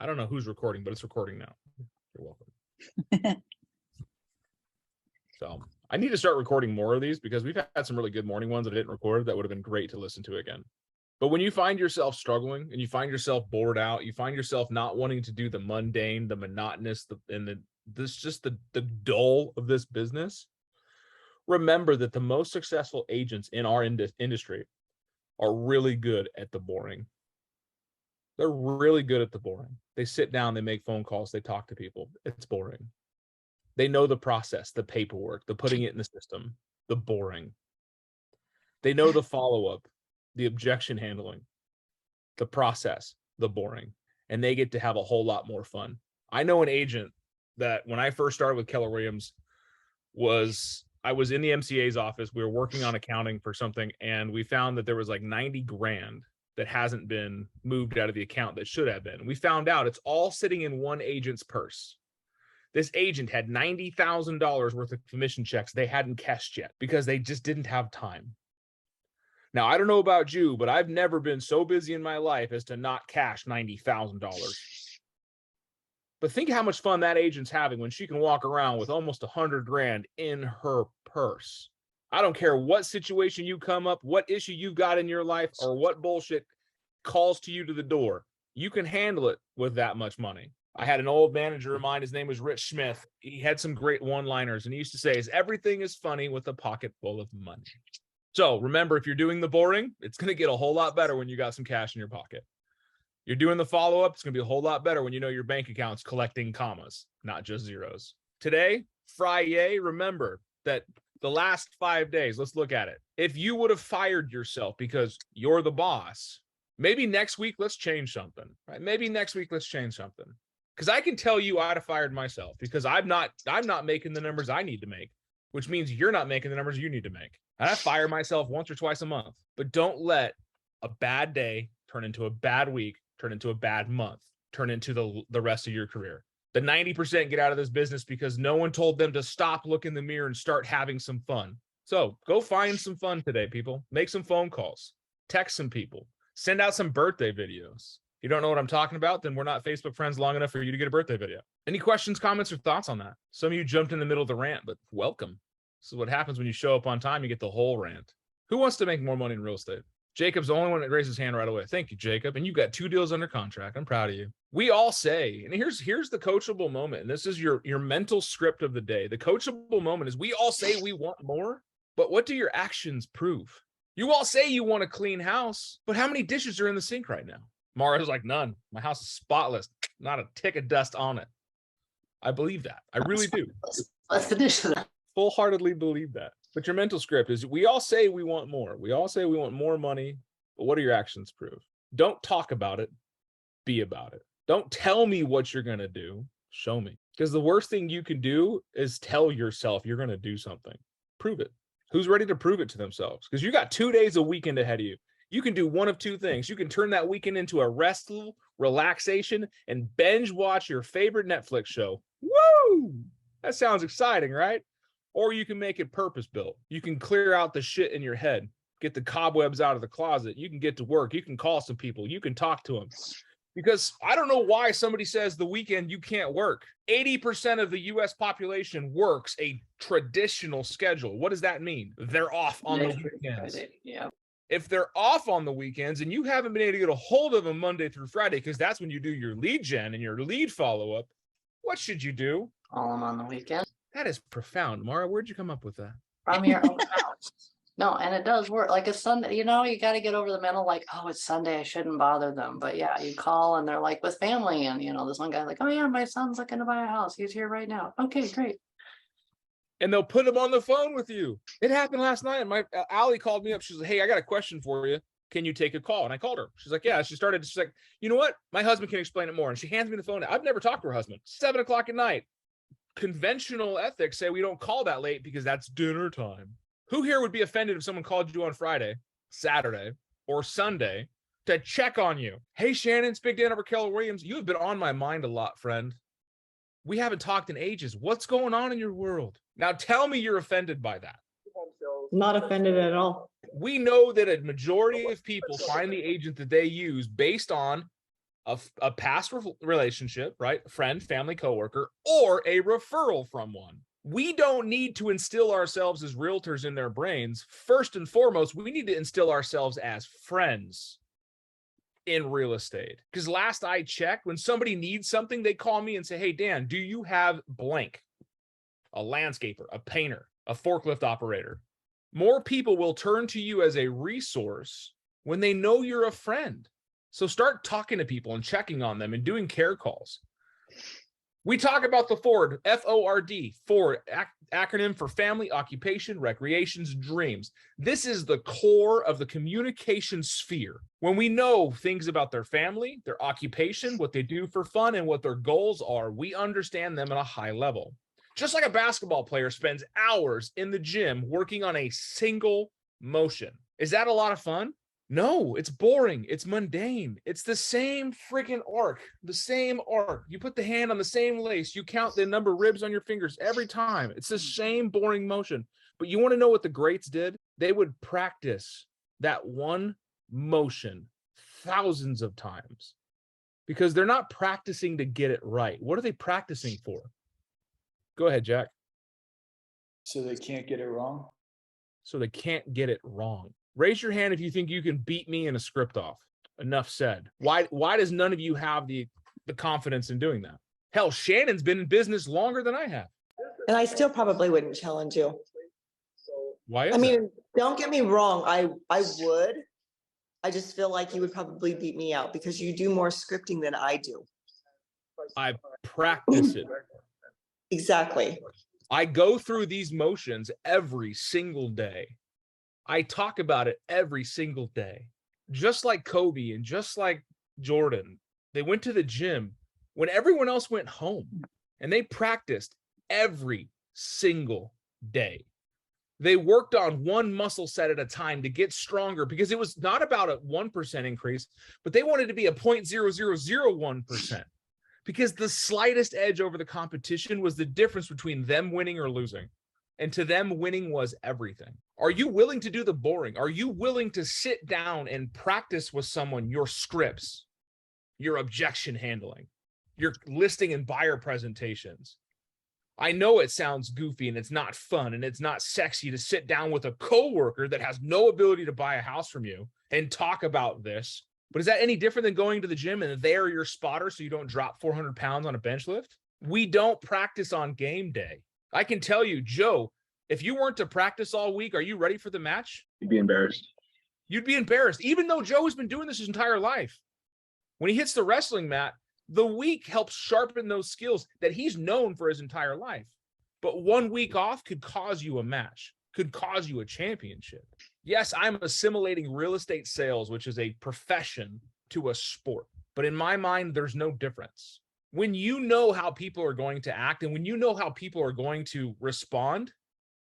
I don't know who's recording, but it's recording now. You're welcome. So I need to start recording more of these because we've had some really good morning ones that I didn't record that would have been great to listen to again. But when you find yourself struggling and you find yourself bored out, you find yourself not wanting to do the mundane, the monotonous, the dull of this business, remember that the most successful agents in our industry are really good at the boring. They're really good at the boring. They sit down, they make phone calls, they talk to people. It's boring. They know the process, the paperwork, the putting it in the system, the boring. They know the follow-up, the objection handling, the process, the boring. And they get to have a whole lot more fun. I know an agent that when I first started with Keller Williams I was in the MCA's office. We were working on accounting for something, and we found that there was like 90 grand that hasn't been moved out of the account that should have been. We found out it's all sitting in one agent's purse. This agent had $90,000 worth of commission checks they hadn't cashed yet because they just didn't have time. Now, I don't know about you, but I've never been so busy in my life as to not cash $90,000. But think how much fun that agent's having when she can walk around with almost 100 grand in her purse. I don't care what situation you come up, what issue you've got in your life, or what bullshit calls to you to the door. You can handle it with that much money. I had an old manager of mine. His name was Rich Smith. He had some great one-liners, and he used to say, everything is funny with a pocket full of money. So remember, if you're doing the boring, it's going to get a whole lot better when you got some cash in your pocket. You're doing the follow-up, it's going to be a whole lot better when you know your bank account's collecting commas, not just zeros. Today, Friday, remember that the last 5 days, let's look at it. If you would have fired yourself because you're the boss, maybe next week, let's change something, right? Maybe next week, let's change something. Because I can tell you I'd have fired myself because I'm not making the numbers I need to make, which means you're not making the numbers you need to make. And I fire myself once or twice a month, but don't let a bad day turn into a bad week, turn into a bad month, turn into the rest of your career. The 90% get out of this business because no one told them to stop, look in the mirror, and start having some fun. So go find some fun today, people. Make some phone calls, text some people, send out some birthday videos. If you don't know what I'm talking about, then we're not Facebook friends long enough for you to get a birthday video. Any questions, comments, or thoughts on that? Some of you jumped in the middle of the rant, but welcome. This is what happens when you show up on time, you get the whole rant. Who wants to make more money in real estate? Jacob's the only one that raised his hand right away. Thank you, Jacob. And you've got 2 deals under contract. I'm proud of you. We all say, and here's the coachable moment, and this is your mental script of the day. The coachable moment is we all say we want more, but what do your actions prove? You all say you want a clean house, but how many dishes are in the sink right now? Mara's like, none. My house is spotless. Not a tick of dust on it. I believe that. I really do. What's the dish? Full-heartedly believe that. But your mental script is we all say we want more. We all say we want more money, but what do your actions prove? Don't talk about it. Be about it. Don't tell me what you're going to do. Show me. Because the worst thing you can do is tell yourself you're going to do something. Prove it. Who's ready to prove it to themselves? Because you got 2 days a weekend ahead of you. You can do one of two things. You can turn that weekend into a restful relaxation and binge watch your favorite Netflix show. Woo! That sounds exciting, right? Or you can make it purpose-built. You can clear out the shit in your head, get the cobwebs out of the closet. You can get to work. You can call some people. You can talk to them. Because I don't know why somebody says the weekend you can't work. 80% of the U.S. population works a traditional schedule. What does that mean? They're off on the weekends. Yeah. If they're off on the weekends and you haven't been able to get a hold of them Monday through Friday, because that's when you do your lead gen and your lead follow-up, what should you do? Call them on the weekend. That is profound. Mara, where'd you come up with that? From your own house. No, and it does work. Like it's Sunday, you got to get over the mental, like, oh, it's Sunday, I shouldn't bother them. But yeah, you call and they're like with family. And, this one guy's like, oh yeah, my son's looking to buy a house. He's here right now. Okay, great. And they'll put him on the phone with you. It happened last night. And my Allie called me up. She's like, hey, I got a question for you. Can you take a call? And I called her. She's like, yeah. She's like, you know what? My husband can explain it more. And she hands me the phone. I've never talked to her husband. 7:00 at night. Conventional ethics say we don't call that late because that's dinner time. Who here would be offended if someone called you on Friday, Saturday, or Sunday to check on you? Hey, Shannon, it's Big Dan over Keller Williams. You have been on my mind a lot, friend. We haven't talked in ages. What's going on in your world? Now tell me you're offended by that. Not offended at all. We know that a majority of people find the agent that they use based on a past relationship, right? A friend, family, coworker, or a referral from one. We don't need to instill ourselves as realtors in their brains. First and foremost, we need to instill ourselves as friends in real estate. Because last I checked, when somebody needs something, they call me and say, hey, Dan, do you have blank? A landscaper, a painter, a forklift operator. More people will turn to you as a resource when they know you're a friend. So start talking to people and checking on them and doing care calls. We talk about the FORD, F-O-R-D, FORD, acronym for family, occupation, recreations, dreams. This is the core of the communication sphere. When we know things about their family, their occupation, what they do for fun, and what their goals are, we understand them at a high level. Just like a basketball player spends hours in the gym working on a single motion. Is that a lot of fun? No, it's boring. It's mundane. It's the same freaking arc, the same arc. You put the hand on the same lace. You count the number of ribs on your fingers every time. It's the same boring motion. But you want to know what the greats did? They would practice that one motion thousands of times because they're not practicing to get it right. What are they practicing for? Go ahead, Jack. So they can't get it wrong? So they can't get it wrong. Raise your hand if you think you can beat me in a script off. Enough said. Why does none of you have the confidence in doing that? Hell, Shannon's been in business longer than I have. And I still probably wouldn't challenge you. Why is I mean, that? don't get me wrong. I would. I just feel like you would probably beat me out because you do more scripting than I do. I practice it. Exactly. I go through these motions every single day. I talk about it every single day. Just like Kobe and just like Jordan, they went to the gym when everyone else went home and they practiced every single day. They worked on one muscle set at a time to get stronger because it was not about a 1% increase, but they wanted to be a 0.0001%. Because the slightest edge over the competition was the difference between them winning or losing. And to them, winning was everything. Are you willing to do the boring? Are you willing to sit down and practice with someone your scripts, your objection handling, your listing and buyer presentations? I know it sounds goofy and it's not fun and it's not sexy to sit down with a coworker that has no ability to buy a house from you and talk about this. But is that any different than going to the gym and they're your spotter so you don't drop 400 pounds on a bench lift? We don't practice on game day. I can tell you, Joe, if you weren't to practice all week, are you ready for the match? You'd be embarrassed. You'd be embarrassed, even though Joe has been doing this his entire life. When he hits the wrestling mat, the week helps sharpen those skills that he's known for his entire life. But 1 week off could cause you a match, could cause you a championship. Yes, I'm assimilating real estate sales, which is a profession, to a sport. But in my mind, there's no difference. When you know how people are going to act and when you know how people are going to respond,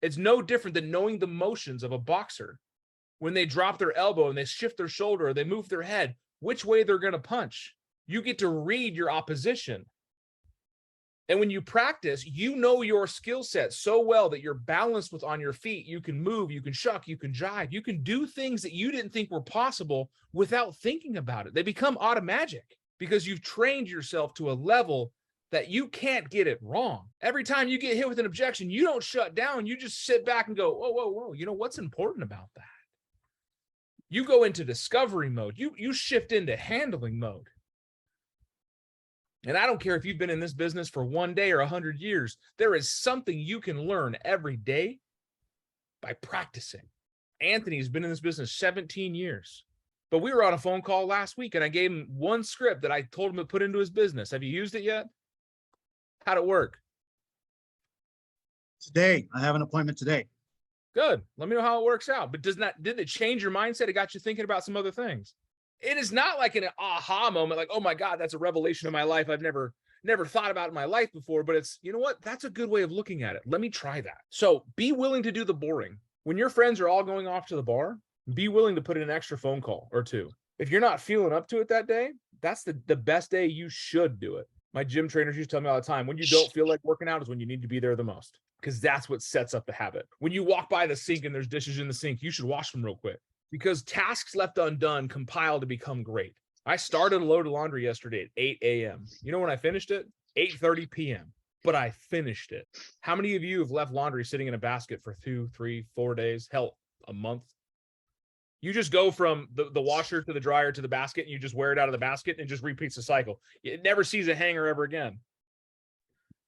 it's no different than knowing the motions of a boxer. When they drop their elbow and they shift their shoulder or they move their head, which way they're going to punch. You get to read your opposition. And when you practice, you know your skill set so well that you're balanced with on your feet. You can move, you can shuck, you can jive, you can do things that you didn't think were possible without thinking about it. They become automagic because you've trained yourself to a level that you can't get it wrong. Every time you get hit with an objection, you don't shut down. You just sit back and go, whoa, whoa, whoa. You know what's important about that? You go into discovery mode. You shift into handling mode. And I don't care if you've been in this business for 1 day or 100 years, there is something you can learn every day by practicing. Anthony's been in this business 17 years, but we were on a phone call last week and I gave him one script that I told him to put into his business. Have you used it yet? How'd it work? Today, I have an appointment today. Good. Let me know how it works out. But did it change your mindset? It got you thinking about some other things. It is not like an aha moment, like, oh my God, that's a revelation of my life I've never thought about in my life before. But it's, you know what? That's a good way of looking at it. Let me try that. So be willing to do the boring. When your friends are all going off to the bar, be willing to put in an extra phone call or two. If you're not feeling up to it that day, that's the best day you should do it. My gym trainers used to tell me all the time, when you don't feel like working out is when you need to be there the most, because that's what sets up the habit. When you walk by the sink and there's dishes in the sink, you should wash them real quick, because tasks left undone compile to become great. I started a load of laundry yesterday at 8 a.m. You know when I finished it? 8:30 p.m. But I finished it. How many of you have left laundry sitting in a basket for 2, 3, 4 days? Hell, a month. You just go from the washer to the dryer to the basket, and you just wear it out of the basket, and it just repeats the cycle. It never sees a hanger ever again.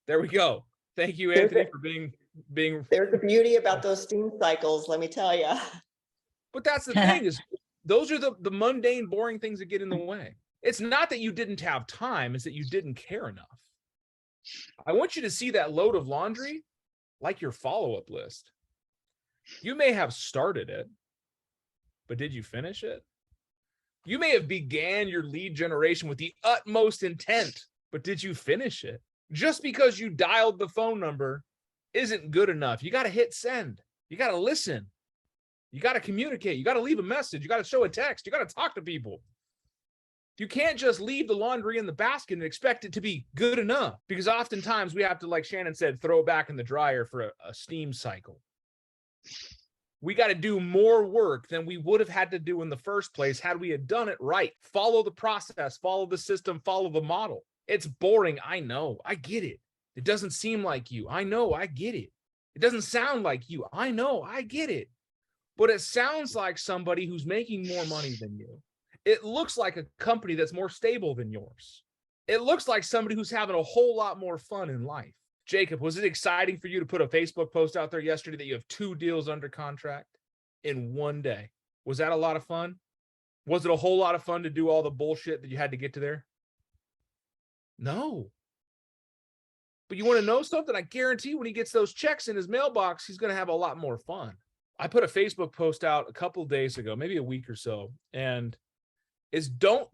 There we go. Thank you, Anthony, for being. There's the beauty about those steam cycles, let me tell you. But that's the thing, is those are the mundane, boring things that get in the way. It's not that you didn't have time, it's that you didn't care enough. I want you to see that load of laundry like your follow-up list. You may have started it, but did you finish it? You may have began your lead generation with the utmost intent, but did you finish it? Just because you dialed the phone number isn't good enough. You got to hit send. You got to listen. You got to communicate. You got to leave a message. You got to show a text. You got to talk to people. You can't just leave the laundry in the basket and expect it to be good enough, because oftentimes we have to, like Shannon said, throw it back in the dryer for a steam cycle. We got to do more work than we would have had to do in the first place had we had done it right. Follow the process, follow the system, follow the model. It's boring. I know. I get it. It doesn't seem like you. I know. I get it. It doesn't sound like you. I know. I get it. But it sounds like somebody who's making more money than you. It looks like a company that's more stable than yours. It looks like somebody who's having a whole lot more fun in life. Jacob, was it exciting for you to put a Facebook post out there yesterday that you have 2 deals under contract in one day? Was that a lot of fun? Was it a whole lot of fun to do all the bullshit that you had to get to there? No. But you want to know something? I guarantee when he gets those checks in his mailbox, he's going to have a lot more fun. I put a Facebook post out a couple of days ago, maybe a week or so, and it's do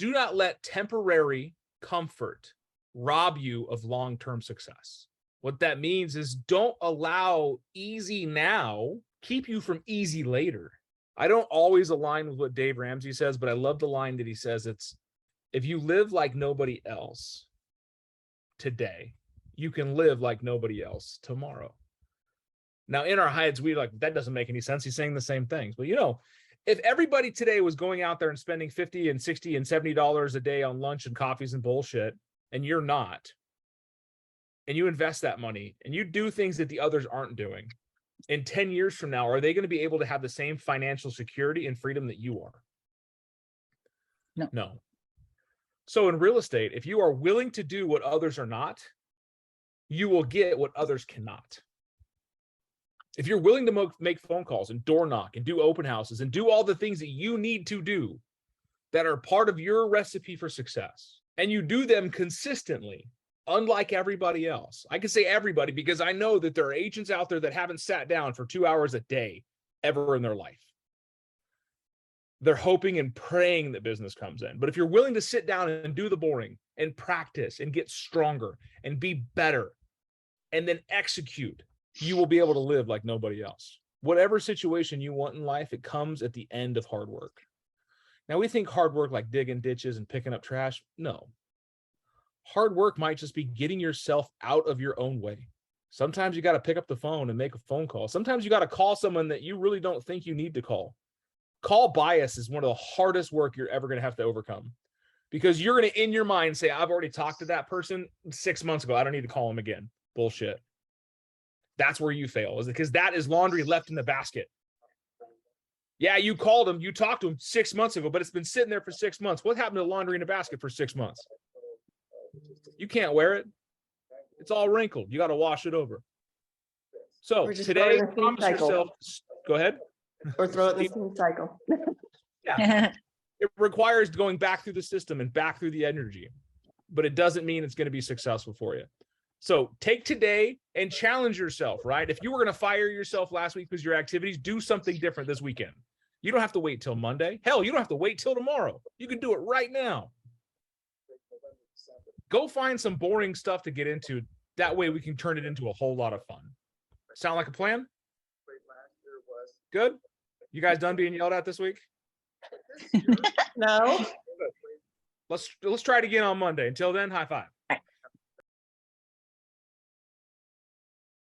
not let temporary comfort rob you of long-term success. What that means is don't allow easy now keep you from easy later. I don't always align with what Dave Ramsey says, but I love the line that he says. It's, if you live like nobody else today, you can live like nobody else tomorrow. Now, in our heads, we like, that doesn't make any sense. He's saying the same things. But, you know, if everybody today was going out there and spending $50 and $60 and $70 a day on lunch and coffees and bullshit, and you're not, and you invest that money and you do things that the others aren't doing, in 10 years from now, are they going to be able to have the same financial security and freedom that you are? No. So in real estate, if you are willing to do what others are not, you will get what others cannot. If you're willing to make phone calls and door knock and do open houses and do all the things that you need to do that are part of your recipe for success, and you do them consistently, unlike everybody else. I can say everybody because I know that there are agents out there that haven't sat down for 2 hours a day ever in their life. They're hoping and praying that business comes in. But if you're willing to sit down and do the boring and practice and get stronger and be better and then execute, you will be able to live like nobody else. Whatever situation you want in life, it comes at the end of hard work. Now, we think hard work like digging ditches and picking up trash. No. Hard work might just be getting yourself out of your own way. Sometimes you got to pick up the phone and make a phone call. Sometimes you got to call someone that you really don't think you need to call. Call bias is one of the hardest work you're ever going to have to overcome, because you're going to, in your mind, say, I've already talked to that person 6 months ago. I don't need to call him again. Bullshit. That's where you fail, is because that is laundry left in the basket. Yeah, you called him, you talked to him 6 months ago, but it's been sitting there for 6 months. What happened to laundry in a basket for 6 months? You can't wear it. It's all wrinkled. You got to wash it over. So today, promise yourself, go ahead. Or throw it in the steam cycle. Yeah. It requires going back through the system and back through the energy, but it doesn't mean it's going to be successful for you. So take today and challenge yourself, right? If you were going to fire yourself last week because your activities, do something different this weekend. You don't have to wait till Monday. Hell, you don't have to wait till tomorrow. You can do it right now. Go find some boring stuff to get into. That way we can turn it into a whole lot of fun. Sound like a plan? Good? You guys done being yelled at this week? No. Let's try it again on Monday. Until then, high five.